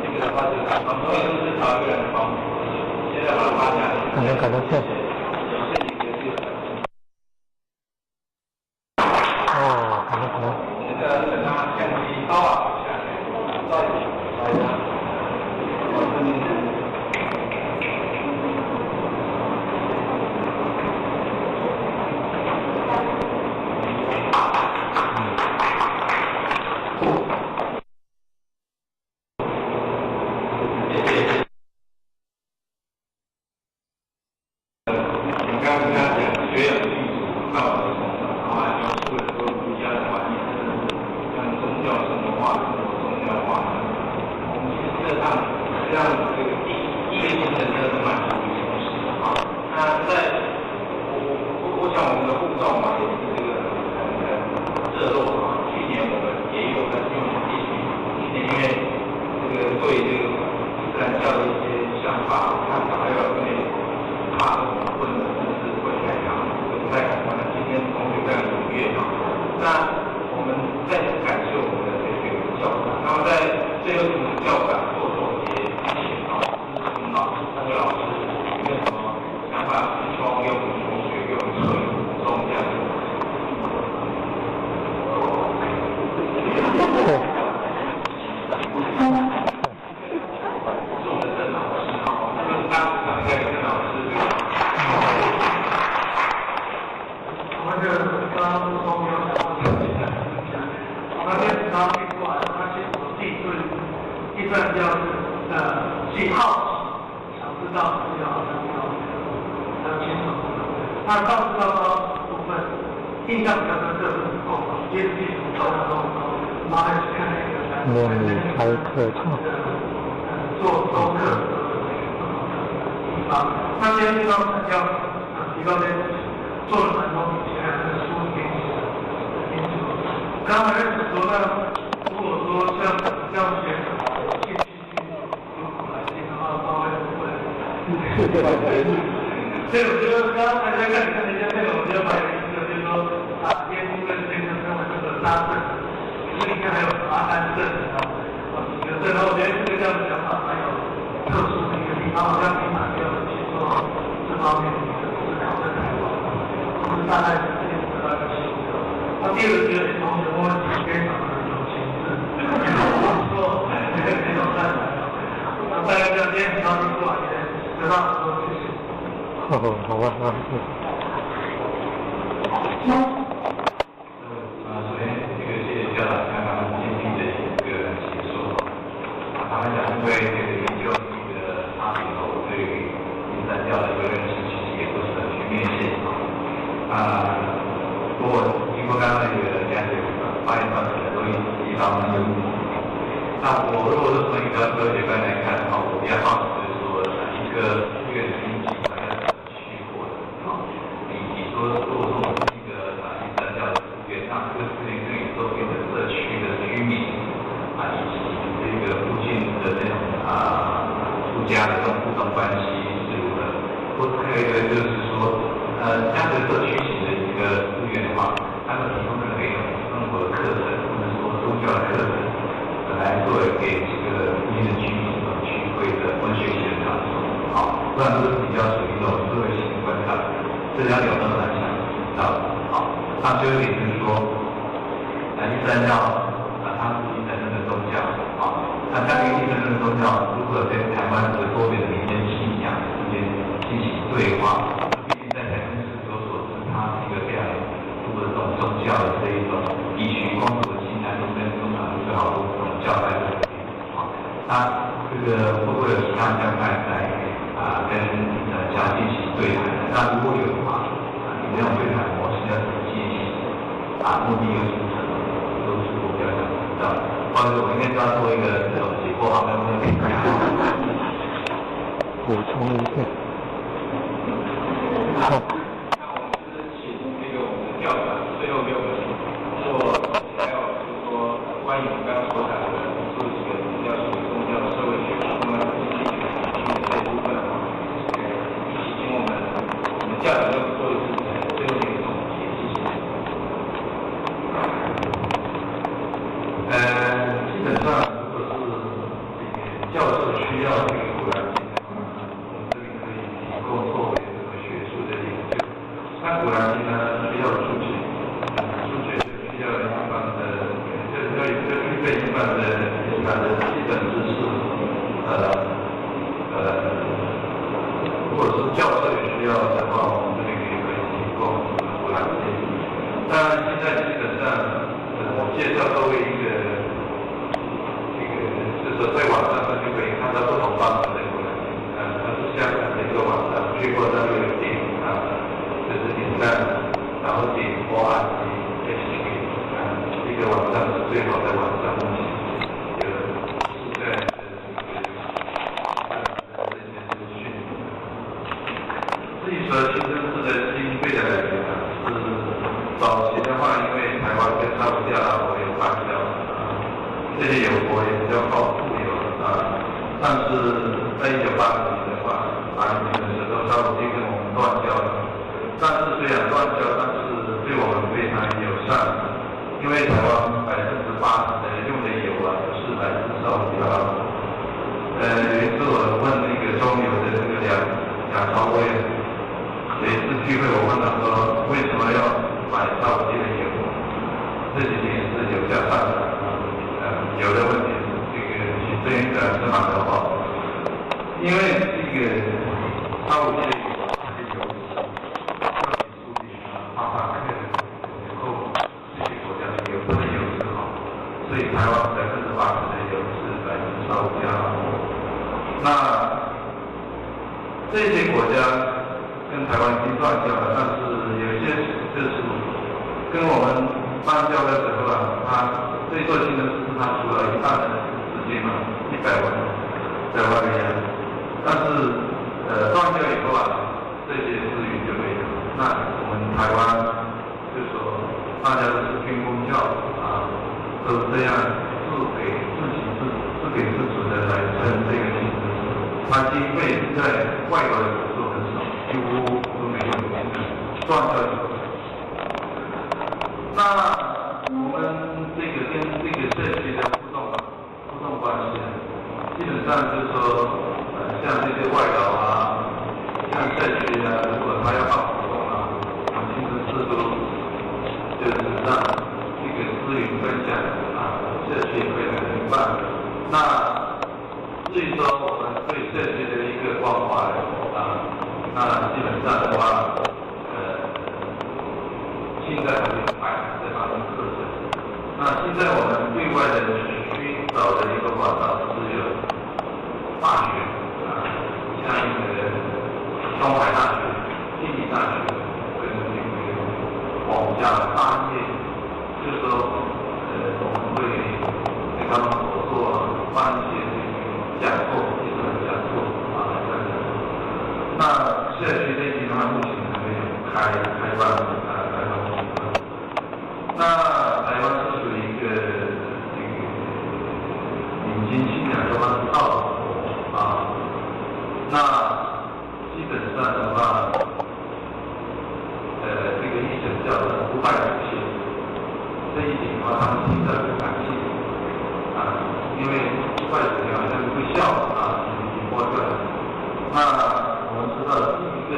这个的话就是很多都是朝越来的方式，现在把它发下来。可能是。哦，可能。这个等它相机高啊下来，高一点，基本上。备一般的基本知识，或者是教授有需要的话，我们这边也可以提供辅导建议。当然，现在基本上，我介绍各位一个，就是在网上就可以看到不同方式的辅导建议。它是香港的一个网站，去过那个点就是点赞，然后点ORG.HK，这个网站是最好的网站，目前有覆盖的这些资讯。至于说清真寺的经费的来源是早期的话，因为台湾跟沙特阿拉伯有邦交，这些友国也比较靠富有但是在1980年的话，80年的时候，沙特跟我们断交了。但是虽然断交，但是对我们非常友善，因为台湾80%的用的油是来自沙特阿拉伯。有一次我问那个中油的这个梁朝伟，有一次聚会我问他说为什么要买沙特的油？这几年是油价上涨，油的问题这个行政是蛮的好，因为这个沙特的油所以台湾80%的油是来自沙特阿拉伯。那这些国家跟台湾已经断交了，但是有些就是跟我们邦交的时候它这座新的是它出了一半的资金100万在外面，但是断交以后这些资源就没有。那我们台湾就说大家都是军公教都这样自给自足的来撑这个经济，它经费在外国的投入很少，几乎都没有断掉。那我们这个跟这个社区的互动关系，基本上就是说，像这些外劳像社区如果他要办活动我们清真寺都就是让这个资源分享社区也会来办。那至于说我们对社区的一个关怀那基本上的话，现在还没有排这方面课程。那现在我们对外的寻找的一个管道是有大学像东海大学、经济大学跟这个皇家大业，就是说我们会跟他们合作办一些讲座、技术的讲座那社区这些的话，目前还没有开办那台湾是属于一个引进信仰的话是道德那基本上的话，这个医生叫不拜主席，这一点的话他们听着不感兴趣因为不拜主席好像会笑你播出来。那我们知道第一个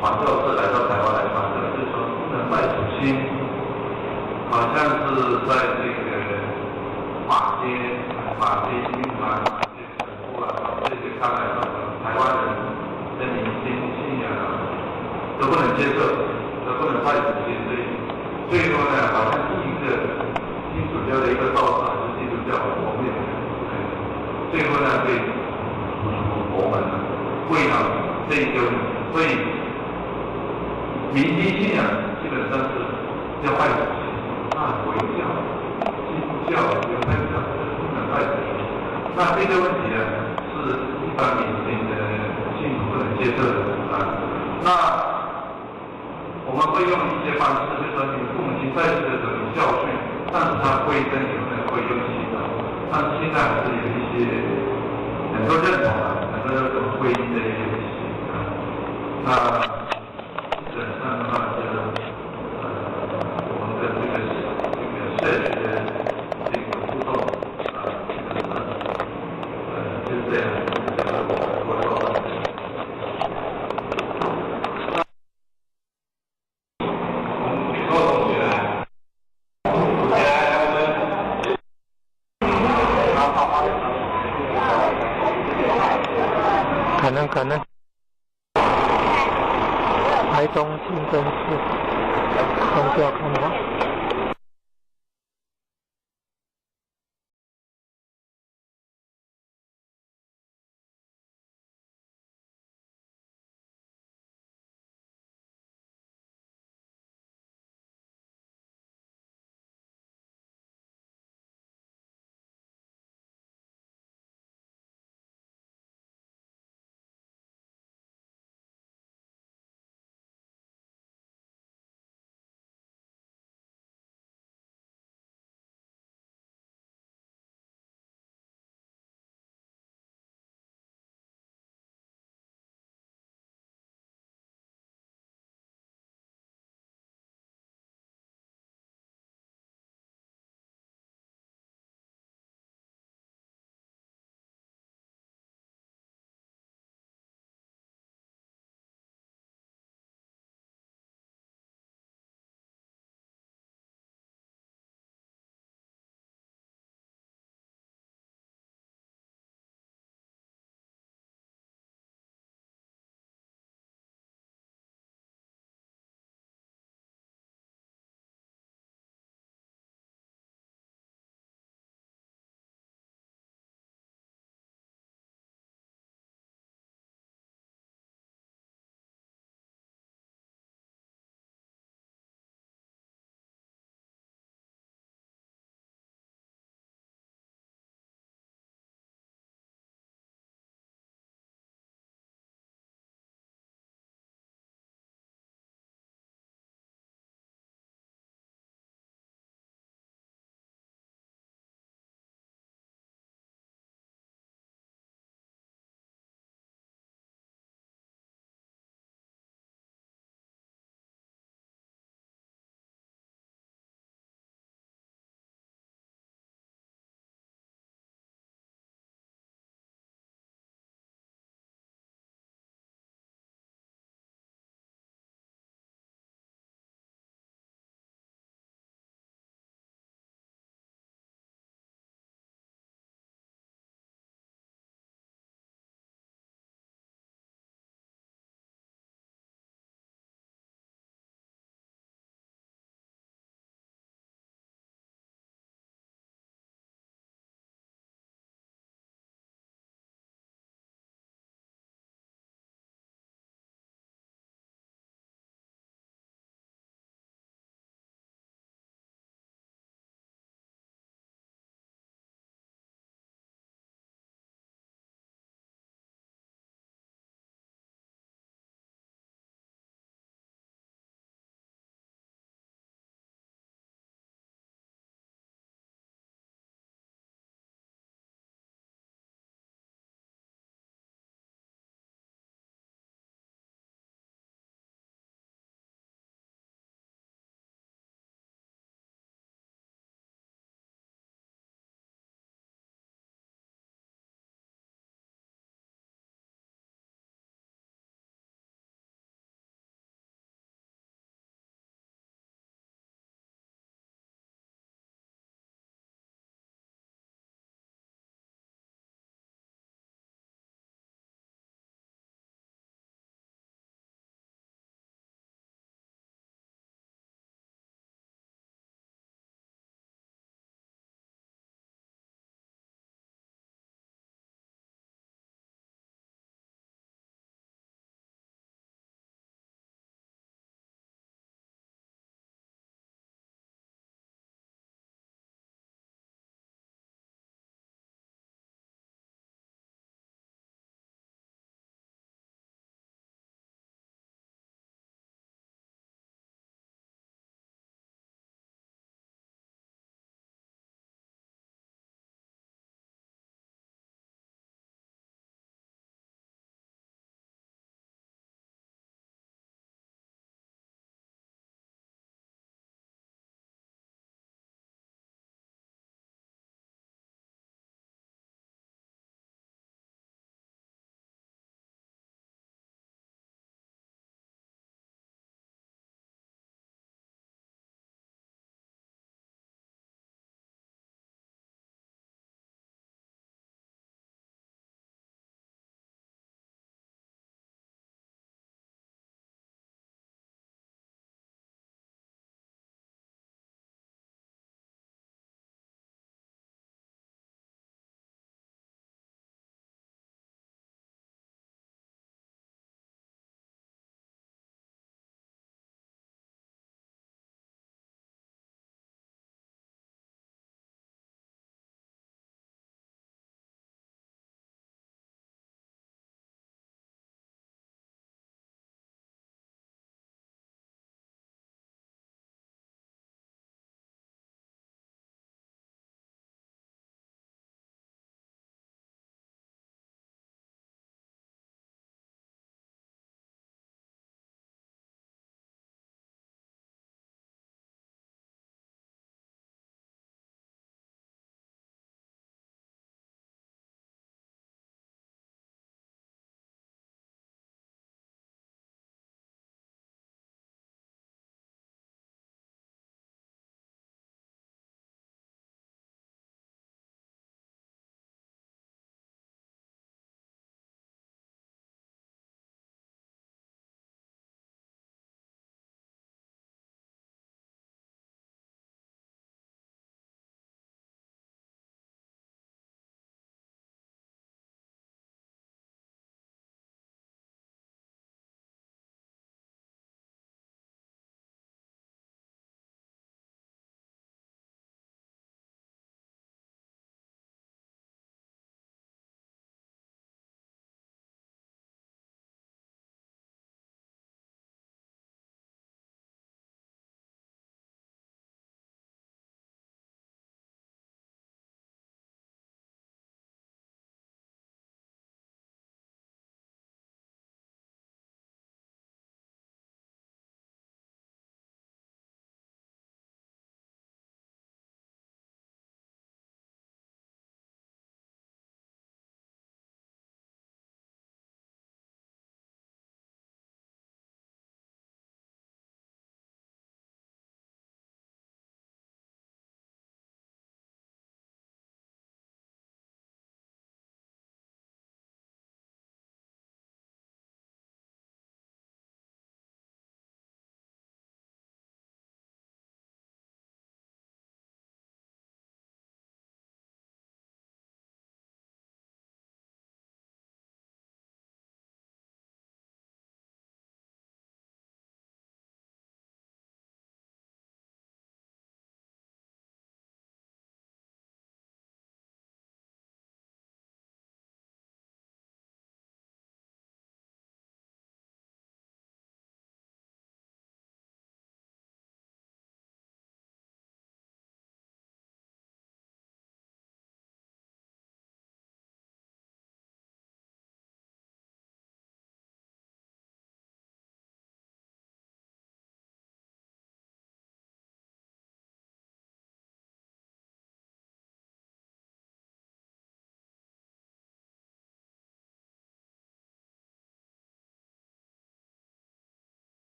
传教士来到台湾来传教，就是说不能拜主席。好像是在这个马街、玉马街、成都这些看来台湾人的民间信仰都不能接受，都不能拜主席，所以最后呢，好像第一个天主教的一个道士还是基督教，我们也不可以。最后呢，被逐出国门了，为了这一个，所以民间信仰基本上是要拜主席。回教、基督教、犹太教不能拜主席。那这个问题是一般民间的信徒不能接受的那我们会用一些方式，就是说你父母亲在世的时候有教训，但是他归真有可能会用洗脑，但是现在还是有一些很多认同很多那种皈依的一些东西那基本上的话就是我们的这个社区的这个互动基本上就是这样我说可能。台中清真寺，宗教看法。